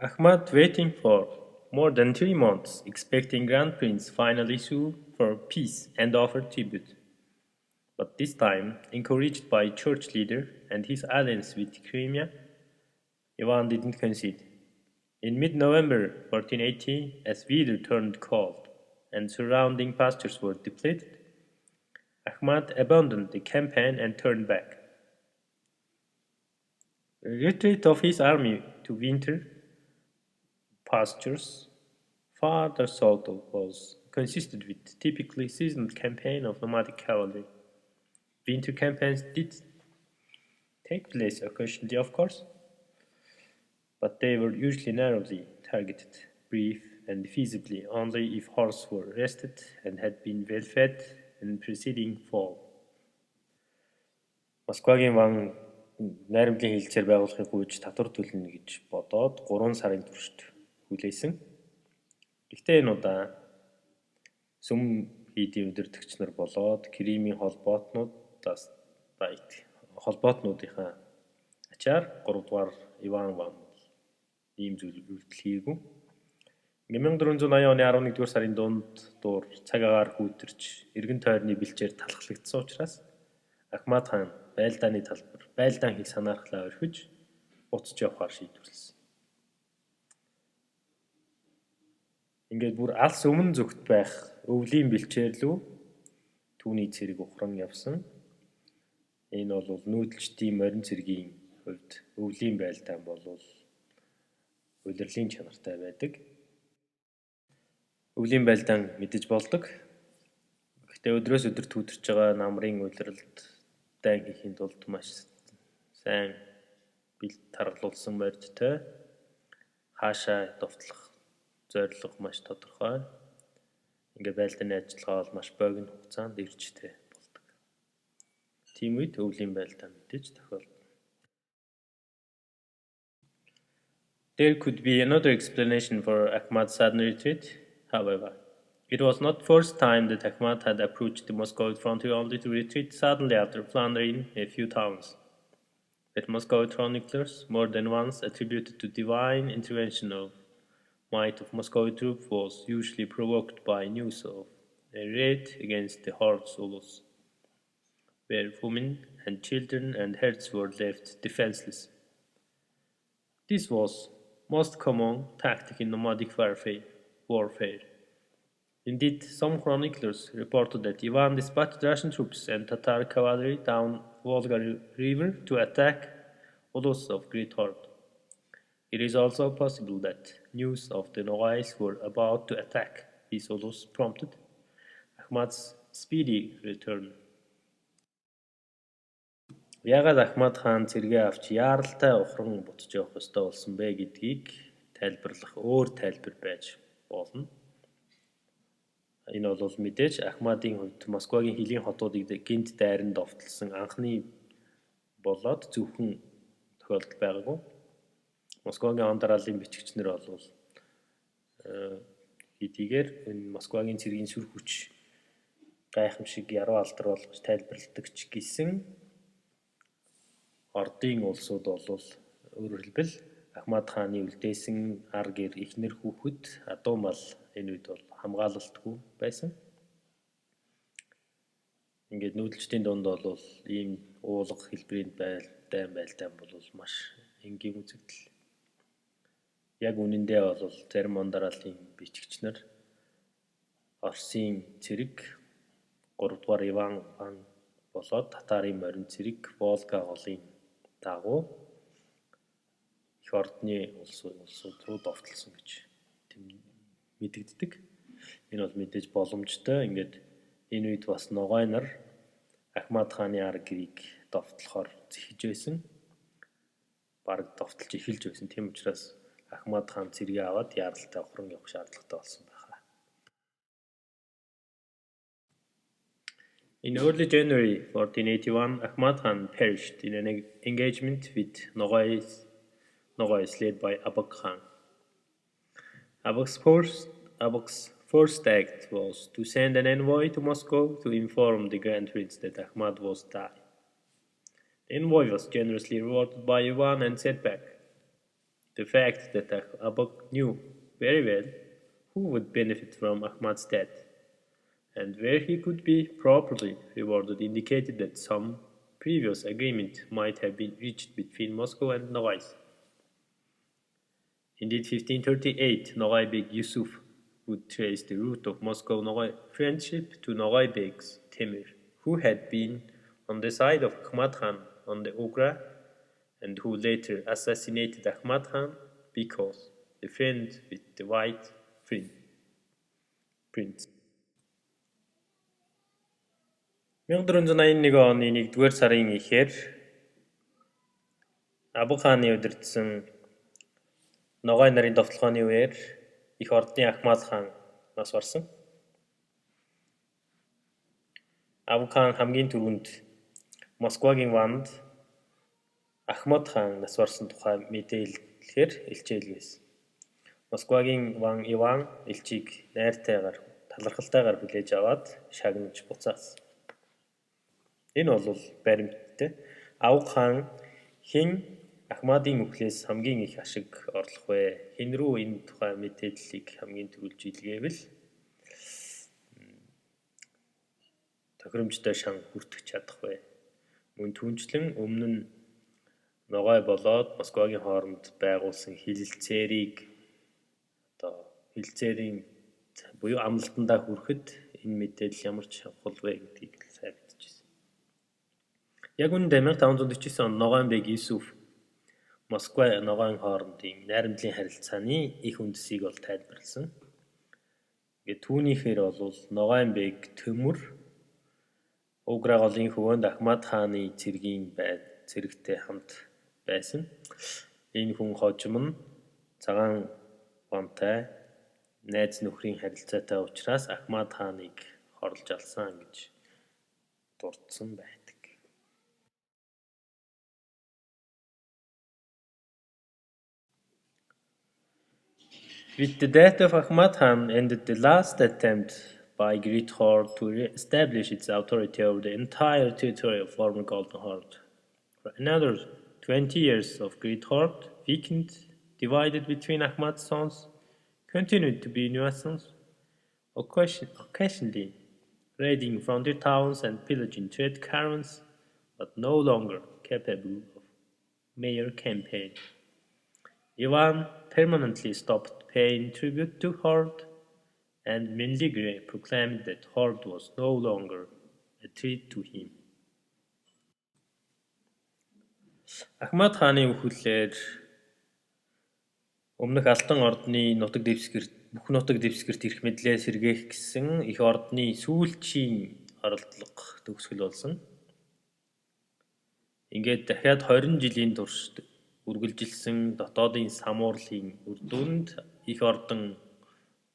Ahmad waiting for more than 3 months, expecting Grand Prince final issue for peace and offer tribute. But this time, encouraged by church leader and his alliance with Crimea, Ivan didn't concede. In mid-November 1480, as weather turned cold and surrounding pastures were depleted, Ahmad abandoned the campaign and turned back. The retreat of his army to winter pastures farther south was consisted with typically seasonal campaign of nomadic cavalry. Winter campaigns did take place occasionally, of course, but they were usually narrowly targeted, brief, and feasibly only if horses were rested and had been well fed in preceding fall. Москвагийн ван найрамдлын хэлцээр байгуулахыг гүйж татвар төлнө гэж бодоод 3 сарын туршид хүлээсэн. Гэхдээ энэ удаа сүм хийдийн удирдагч нар болоод Кримийн холбоотнуудынхаа ачаар 3 дугаар Иван ван ийм зүйл үйлдэл хийгээгүй. 1480 оны 11-р сарын дунд дуур цаг агаар хүйтэрч эргэн тойрны бэлчээр талхлагдсан учраас Ахмад хаан байлдаан хийг санаархлаа орхиж буцаж явахаар шийдвэрлэсэн. Ингээд бүр алс өмнө зүгт байх өвлийн бэлчээр лүү түүний цэрэг ухран явсан. Энэ бол нүүдэлчдийн морин цэргийн хувьд өвлийн байлдаан бол улирлын чанартай байдаг. Өвлийн байлдаан мэдэж болдог. Гэхдээ өдрөөс өдөрт төвтөрч байгаа намрын улиралд дан хийхийн тулд маш сайн бэлт тарлуулсан морьдтой хаашаа довтлох зорилго маш тодорхой. Ингээ байлдааны ажиллагаа бол маш богино хугацаанд эрчтэй болдог. Тийм үед өвлийн байлдаан мэдээж тохиолдно. There could be another explanation for Ahmad's sudden retreat, however. It was not the first time that Ahmad had approached the Muscovite frontier only to retreat suddenly after plundering a few towns. That Muscovite chroniclers more than once attributed to divine intervention of might of Muscovite troops was usually provoked by news of a raid against the hordes Ulus, where women and children and herds were left defenseless. This was most common tactic in nomadic warfare. Indeed, some chroniclers reported that Ivan dispatched Russian troops and Tatar cavalry down Volga River to attack Ulus of Great Horde. It is also possible that news of the Nogais were about to attack these Ulus prompted Ahmad's speedy return. Яагаад Ахмад хаан цэргээ авч яаралтай ухран буцаж явах ёстой болсон бэ гэдгийг тайлбарлах өөр тайлбар байж болно. Энэ бол мэдээж Ахмадын хувьд Москвагийн хилийн хотуудыг гинт дайранд довтлсон анхны болоод зөвхөн тохиолдол байгаагүй. Москвагийн ондараалын бичигчнэр бол хэдийгээр энэ Москвагийн цэргийн сүр хүч гайхамшиг яруу алдар болгож тайлбарладаг ч гэсэн Ордын улсууд бол өөрөөр хэлбэл Ахмад хааны үлдээсэн ар гэр эхнэр хүүхэд адуу мал энэ үед бол хамгаалалтгүй байсан. Ингээд нүүдэлчдийн дунд бол ийм уулга хэлбэрийн байлдаан бол маш энгийн үзэгдэл. Яг үнэндээ бол зарим ондараалын бичигчнэр Оросын цэрэг 3 дугаар Иван ван болоод татарын морин цэрэг Волга голын дагуу их ордны улсууд руу довтлсон гэж мэдэгддэг. Энэ бол мэдээж боломжтой. Ингээд энэ үед бас Ногай нар Ахмад хааны ар гэрийг довтлохоор зэхэж байсан. Бараг довтолж эхэлж байсан. Тийм учраас Ахмад хаан цэргээ аваад яаралтай ухран явах шаардлагатай болсон байна. In early January 1481, Ahmad Khan perished in an engagement with Nogais led by Abak Khan. Abak's first act was to send an envoy to Moscow to inform the Grand Prince that Ahmad was dying. The envoy was generously rewarded by Ivan and sent back. the fact that Abu knew very well who would benefit from Ahmad's death and where he could be properly rewarded indicated that some previous agreement might have been reached between Moscow and Nogay. Indeed, 1538, Nogay Beg Yusuf would trace the root of Moscow-Nogay friendship to Nogay Beg Temür, who had been on the side of Ahmad Khan on the Ugra and who later assassinated Ahmad Khan because the friend with the white prince. 1481 оны 1-р сарын эхээр Абу хааны удирдсан Ногай нарын довтлохооны үеэр их ордны Ахмад хаан нас барсан. Абу хаан хамгийн түрүүнд Москвагийн ванд Ахмад хаан нас барсан тухай мэдээлэхээр элчээ илгээсэн. Москвагийн ван Иван элчийг найртайгаар талархалтайгаар хүлээж аваад шагнаж буцаасан. Энэ бол баримттай. Абу хаан хэн Ахмадын үхлээс хамгийн их ашиг орлох вэ? Хэн рүү энэ тухай мэдээллийг хамгийн түрүүлж илгээвэл тохиромжтой шан хүртэх чадах вэ? Мөн түнчлэн өмнө нь Ногой болоод Москвагийн хооронд байгуулсан хилцээрийн буюу амлалтандаа хүрэхэд энэ мэдээлэл ямар ч чухал вэ гэдгийг сайн мэдчихсэн. Яг үүндээ 1549 он Ногай Бэг Юсуф Москва Ногойн хоорондын найрамдлын харилцааны их үндэсийг бол тайлбарласан. Ингээд түүнийхээр бол Ногай Бэг Төмөр Угра голын хөвөөнд Ахмад хааны цэрэгтэй хамт байсан. Энэ хүн хожим нь цагаан вантай найз нөхрийн харилцаатай учраас Ахмад хааныг хорлож алсан гэж дурдсан байдаг. With the death of Ahmad Khan ended the last attempt by Great Horde to establish its authority over the entire territory of former Golden Horde. For another 20 years of Great Horde, weakened, divided between Ahmad's sons, continued to be nuisance, occasionally raiding frontier towns and pillaging trade caravans, but no longer capable of major campaign. Ivan permanently stopped paying tribute to Horde, and Mendigre proclaimed that Horde was no longer a threat to him. Ахмад хааны үхэлээр өмнөх Алтан ордны нутаг дэвсгэрт бүх нутаг дэвсгэрт ирэх мэдлээ сэргээх гэсэн их ордны сүүлчийн оролдлого төгсгөл болсон. Ингээд дахиад 20 жилийн турш үргэлжилсэн дотоодын самуурлын үр дүнд их ордон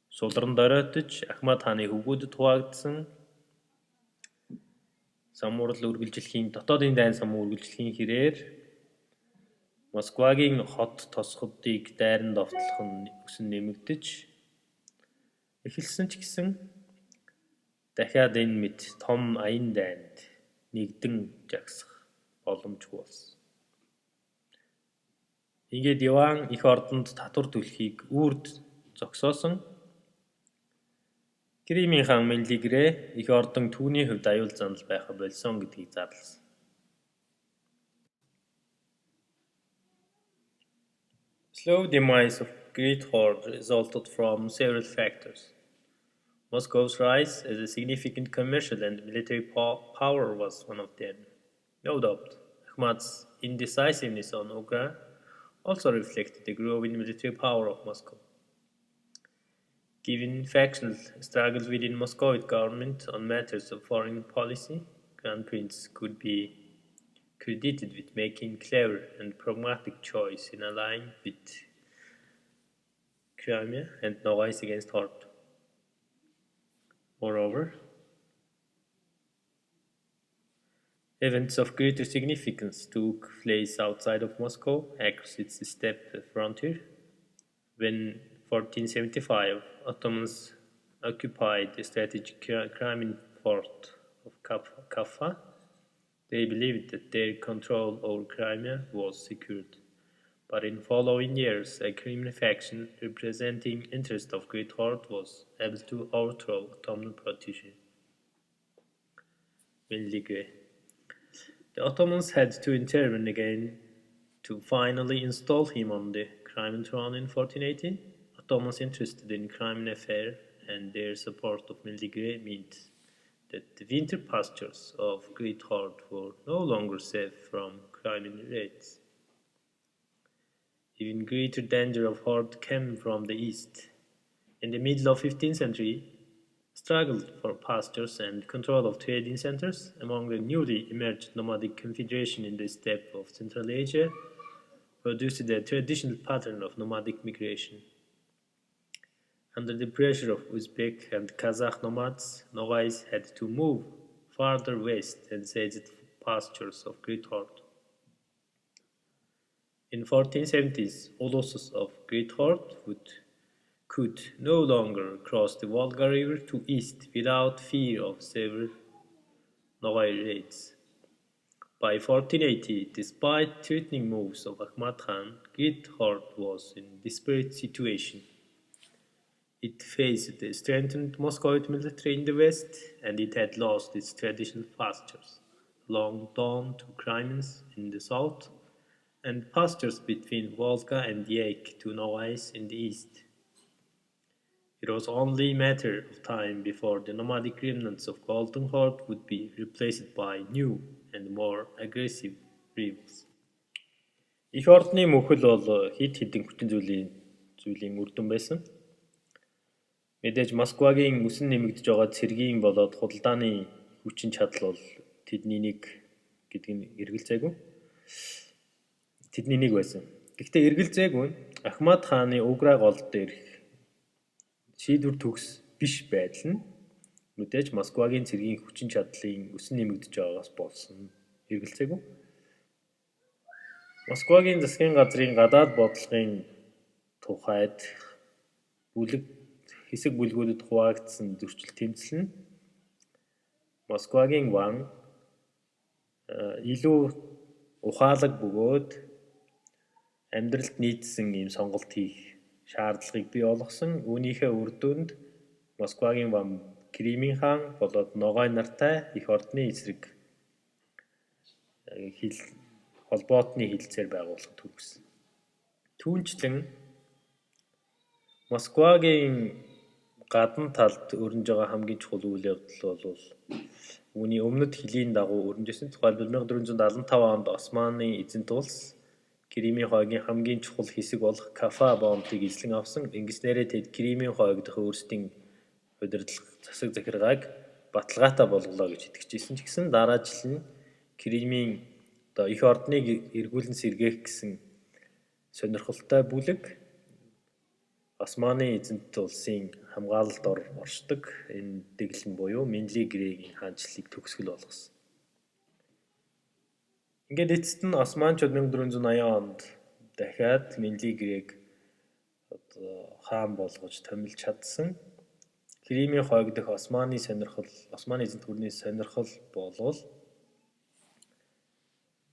сулран доройтож Ахмад хааны хөвгүүдэд хуваагдсан дотоодын дайн самуу үргэлжлэхийн хэрээр Москвагийн хот тосгодыг дайран довтлох нь өсөн нэмэгдэж эхэлсэн ч гэсэн дахиад энэ мэт том аян дайнд нэгдэн жагсах боломжгүй болсон. Ингээд Иван их ордонд татвар төлөхийг үрд зогсоосон. Кримийн хаан Менлигрэ их ордон түүний хувьд аюул занал байха болсон гэдгийг зарласан. Slow demise of Great Horde resulted from several factors. Moscow's rise as a significant commercial and military power was one of them. No doubt, Ahmad's indecisiveness on Ugra also reflected the growing military power of Moscow. Given factional struggles within Moscowite government on matters of foreign policy, Grand Prince could be credited with making clever and pragmatic choice in allying with Crimea and Nogay against Horde. Moreover, events of greater significance took place outside of Moscow, across its steppe frontier. When 1475, Ottomans occupied the strategic Crimean fort of Kaffa, they believed that their control over Crimea was secured but in following years, a criminal faction representing interest of Great Horde was able to overthrow Ottoman protege Milligre. The Ottomans had to intervene again to finally install him on the Crimean throne in 1418. Ottomans interested in Crimean affair and their support of Mildigre meant that the winter pastures of Great Horde were no longer safe from Crimean raids. Even greater danger of Horde came from the east. In the middle of 15th century, struggled for pastures and control of trading centers among the newly emerged nomadic confederation in the steppe of Central Asia produced a traditional pattern of nomadic migration. Under the pressure of Uzbek and Kazakh nomads, Nogais had to move farther west and seize the pastures of Great Horde. In 1470s, Olosses of Great Horde could no longer cross the Volga River to east without fear of severe Nogay raids. By 1480, despite threatening moves of Ahmad Khan, Great Horde was in a desperate situation. It faced a strengthened Muscovite military in the west, and it had lost its traditional pastures along Don to Crimeans in the south, and pastures between Volga and Yaik to Nogais in the east. It was only a matter of time before the nomadic remnants of Golden Horde would be replaced by new and more aggressive rebels. Их ордны мөхөл бол хид хідэн хүчин зүйлийн үр дүн байсан. Мэдээж Москвагийн өсөн нэмэгдэж байгаа цэргийн болоод худалдааны хүчин чадал бол тэдний нэг гэдэг нь эргэлзээгүй. Тэдний нэг байсан. Гэхдээ эргэлзээгүй нь Ахмад хааны Угра гол дээрх шийдвэр төгс биш байдал нь мэдээж Москвагийн цэргийн хүчин чадлын өсөн нэмэгдэж байгаагаас болсон эргэлзээгүй. Москвагийн засгийн газрын гадаад бодлогын тухайд хэсэг бүлгүүдэд хуваагдсан зөрчил тэмцэл нь Москвагийн ван илүү ухаалаг бөгөөд амьдралд нийцсэн ийм сонголт хийх шаардлагыг бий болгосон. Үүнийхээ үр дүнд Москвагийн ван Кремийн хаан болоод Ногай нартай их ордны эсрэг холбоотны хилцээр байгуулахад хүргэсэн. Түүнчлэн Москвагийн гадна талд өрнөж байгаа хамгийн чухал үйл явдал бол үүний өмнөд хилийн дагуу өрнөжсөн. Тухайлбал 1475 онд Османы эзэнт улс Кремийн хойгийн хамгийн чухал хэсэг болох Кафа боомтыг эзлэн авсан. Ингэснээрээ тэд Кремийн хойг дэх өөрсдийн удирдлага засаг захиргааг баталгаатай болголоо гэж итгэжсэн ч гэсэн дараа жил нь Кремийн их ордныг эргүүлэн сэргээх гэсэн сонирхолтой бүлэг Османы эзэнт улсын хамгаалалд оршдог энэ дэглэн буюу Минлигрэгийн хаанчлалыг төгсгөл болгосон. Ингээд эцэст нь Османчууд 1480 онд дахиад Минлигрэг хаан болгож томилж чадсан. Кремийн хойг дэх Османы эзэнт гүрний сонирхол болвол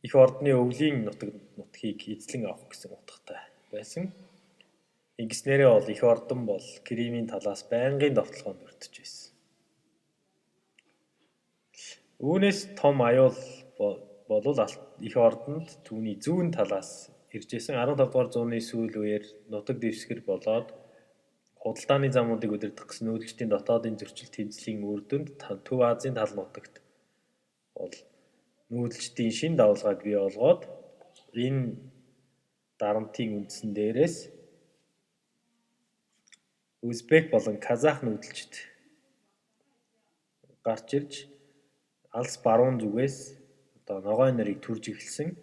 их ордны өвлийн нутгийг эзлэн авах гэсэн утгатай байсан. Ингэснээрээ бол их ордон бол Кремийн талаас байнгын довтлогоонд өртөж байсан. Үүнээс том аюул болвол их ордонд түүний зүүн талаас ирж исэн 15 дугаар зууны сүүл үеэр нутаг дэвсгэр болоод худалдааны замуудыг удирдах гэсэн нүүдэлчдийн дотоодын зөрчил тэмцлийн үр дүнд Төв Азийн тал нутагт бол нүүдэлчдийн шин давалгааг бий болгоод энэ дарамтын үндсэн дээрээс Узбек болон Казах нүүдэлчд гарч ирж алс баруун зүгээс Ногай нарыг түрж эхэлсэн.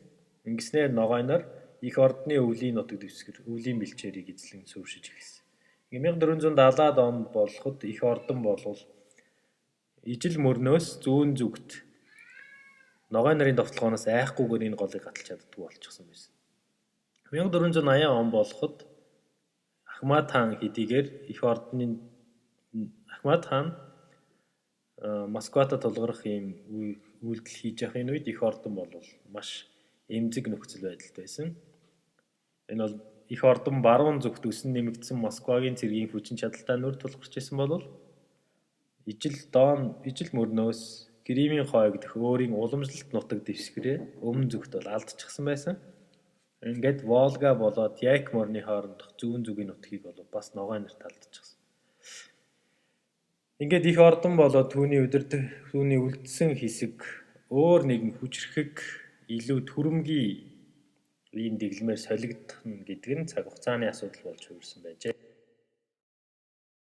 Ингэснээр Ногай нар их ордны өвлийн нутаг дэвсгэр өвлийн бэлчээрийг эзлэн сөвшиж эхэлсэн. 1470-аад онд болоход их ордон болвол ижил мөрнөөс зүүн зүгт Ногай нарын довтлогоноос айхгүйгээр энэ голыг гаталж чаддгүй болчихсон байсан. 1480 он болоход Ахмад хаан хэдийгээр их ордны Ахмад хаан Москвата тулгарх ийм үйлдэл хийж явахын үед их ордон бол маш эмзэг нөхцөл байдалд байсан. Энэ бол их ордон баруун зүгт өсөн нэмэгдсэн Москвагийн цэргийн хүчин чадалтай нүр тулгарч исэн бол ижил мөрнөөс Кремийн хойг дэх өөрийн уламжлалт нутаг дэвсгэрээ өмнө зүгт бол алдчихсан байсан. Ингээд Волга болоод Як морны хоорондох зүүн зүгийн нутгийг бол бас Ногай нарт алдчихсан. Ингээд их ордон болоод түүний үлдсэн хэсэг өөр нэгэн хүчрхэг илүү түрэмгий ийм дэглэмээр солигдох нь гэдэг нь цаг хугацааны асуудал болж хувирсан байжээ.